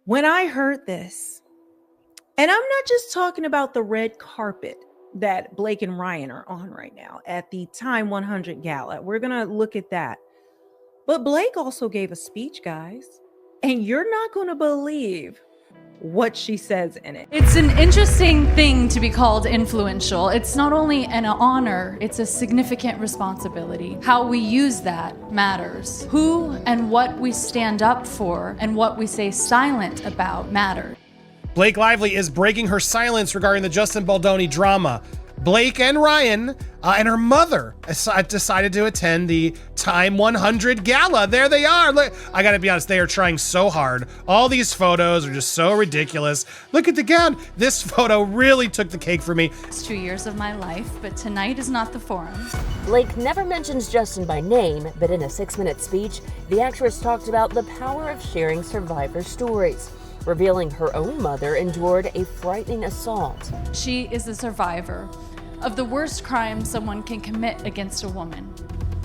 When I heard this, and I'm not just talking about the red carpet that Blake and Ryan are on right now at the Time 100 Gala. We're going to look at that. But Blake also gave a speech, guys, and you're not going to believe what she says in it. It's an interesting thing to be called influential. It's not only an honor, it's a significant responsibility. How we use that matters. Who and what we stand up for and what we stay silent about matters. Blake Lively is breaking her silence regarding the Justin Baldoni drama. Blake and Ryan and her mother decided to attend the Time 100 Gala. There they are. Look, I gotta be honest, they are trying so hard. All these photos are just so ridiculous. Look at the gown. This photo really took the cake for me. It's 2 years of my life, but tonight is not the forum. Blake never mentions Justin by name, but in a 6-minute speech, the actress talked about the power of sharing survivor stories, revealing her own mother endured a frightening assault. She is a survivor of the worst crime someone can commit against a woman.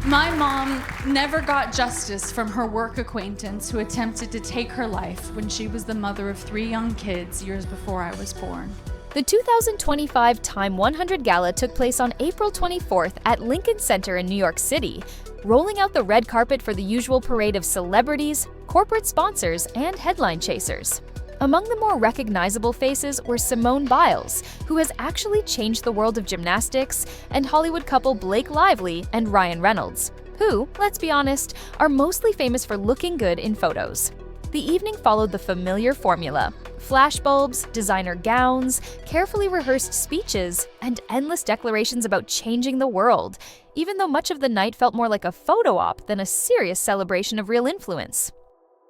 My mom never got justice from her work acquaintance who attempted to take her life when she was the mother of 3 young kids years before I was born. The 2025 Time 100 Gala took place on April 24th at Lincoln Center in New York City, rolling out the red carpet for the usual parade of celebrities, corporate sponsors, and headline chasers. Among the more recognizable faces were Simone Biles, who has actually changed the world of gymnastics, and Hollywood couple Blake Lively and Ryan Reynolds, who, let's be honest, are mostly famous for looking good in photos. The evening followed the familiar formula: flashbulbs, designer gowns, carefully rehearsed speeches, and endless declarations about changing the world, even though much of the night felt more like a photo op than a serious celebration of real influence.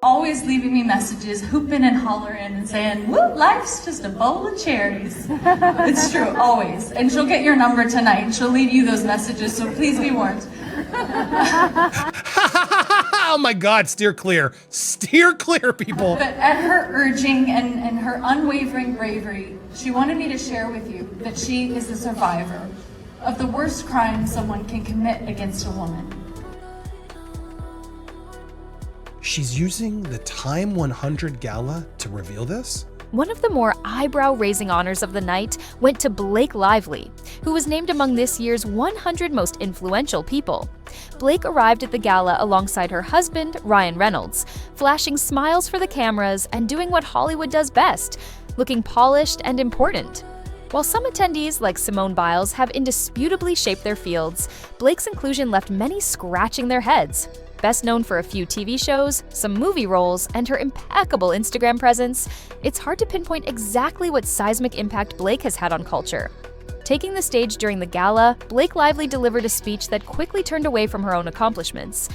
Always leaving me messages, hooping and hollering and saying, "Woo, life's just a bowl of cherries." It's true, always. And she'll get your number tonight and she'll leave you those messages, so please be warned. Oh my God, steer clear. Steer clear, people. But at her urging and her unwavering bravery, she wanted me to share with you that she is a survivor of the worst crime someone can commit against a woman. She's using the Time 100 Gala to reveal this? One of the more eyebrow-raising honors of the night went to Blake Lively, who was named among this year's 100 most influential people. Blake arrived at the gala alongside her husband, Ryan Reynolds, flashing smiles for the cameras and doing what Hollywood does best, looking polished and important. While some attendees, like Simone Biles, have indisputably shaped their fields, Blake's inclusion left many scratching their heads. Best known for a few TV shows, some movie roles, and her impeccable Instagram presence, it's hard to pinpoint exactly what seismic impact Blake has had on culture. Taking the stage during the gala, Blake Lively delivered a speech that quickly turned away from her own accomplishments,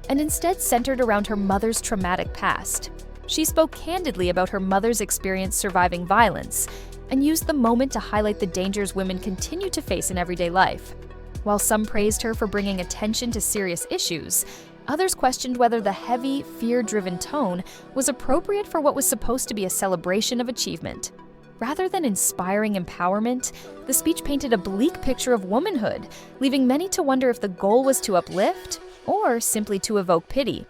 and instead centered around her mother's traumatic past. She spoke candidly about her mother's experience surviving violence, and used the moment to highlight the dangers women continue to face in everyday life. While some praised her for bringing attention to serious issues, others questioned whether the heavy, fear-driven tone was appropriate for what was supposed to be a celebration of achievement. Rather than inspiring empowerment, the speech painted a bleak picture of womanhood, leaving many to wonder if the goal was to uplift or simply to evoke pity.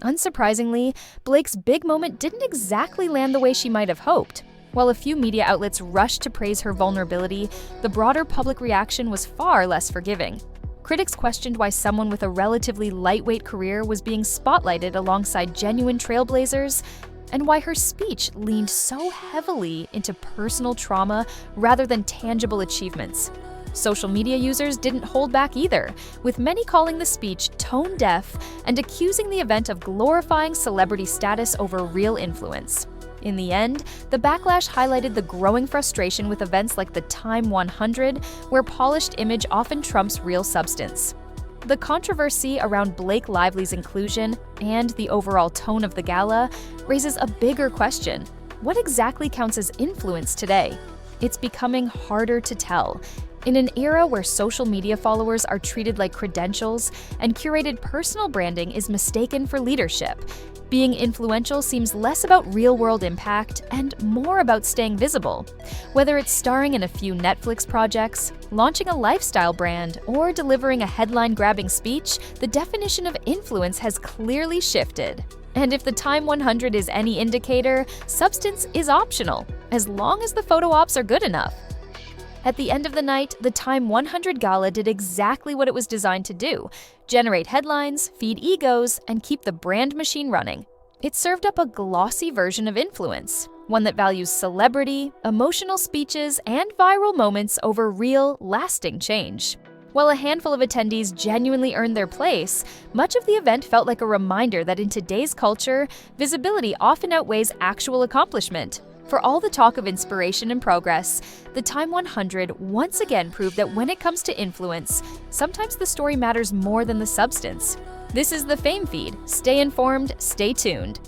Unsurprisingly, Blake's big moment didn't exactly land the way she might have hoped. While a few media outlets rushed to praise her vulnerability, the broader public reaction was far less forgiving. Critics questioned why someone with a relatively lightweight career was being spotlighted alongside genuine trailblazers, and why her speech leaned so heavily into personal trauma rather than tangible achievements. Social media users didn't hold back either, with many calling the speech tone-deaf and accusing the event of glorifying celebrity status over real influence. In the end, the backlash highlighted the growing frustration with events like the Time 100, where polished image often trumps real substance. The controversy around Blake Lively's inclusion and the overall tone of the gala raises a bigger question: what exactly counts as influence today? It's becoming harder to tell. In an era where social media followers are treated like credentials and curated personal branding is mistaken for leadership, being influential seems less about real-world impact and more about staying visible. Whether it's starring in a few Netflix projects, launching a lifestyle brand, or delivering a headline-grabbing speech, the definition of influence has clearly shifted. And if the Time 100 is any indicator, substance is optional, as long as the photo ops are good enough. At the end of the night, the Time 100 Gala did exactly what it was designed to do: generate headlines, feed egos, and keep the brand machine running. It served up a glossy version of influence, one that values celebrity, emotional speeches, and viral moments over real, lasting change. While a handful of attendees genuinely earned their place, much of the event felt like a reminder that in today's culture, visibility often outweighs actual accomplishment. For all the talk of inspiration and progress, the Time 100 once again proved that when it comes to influence, sometimes the story matters more than the substance. This is the Fame Feed. Stay informed, stay tuned.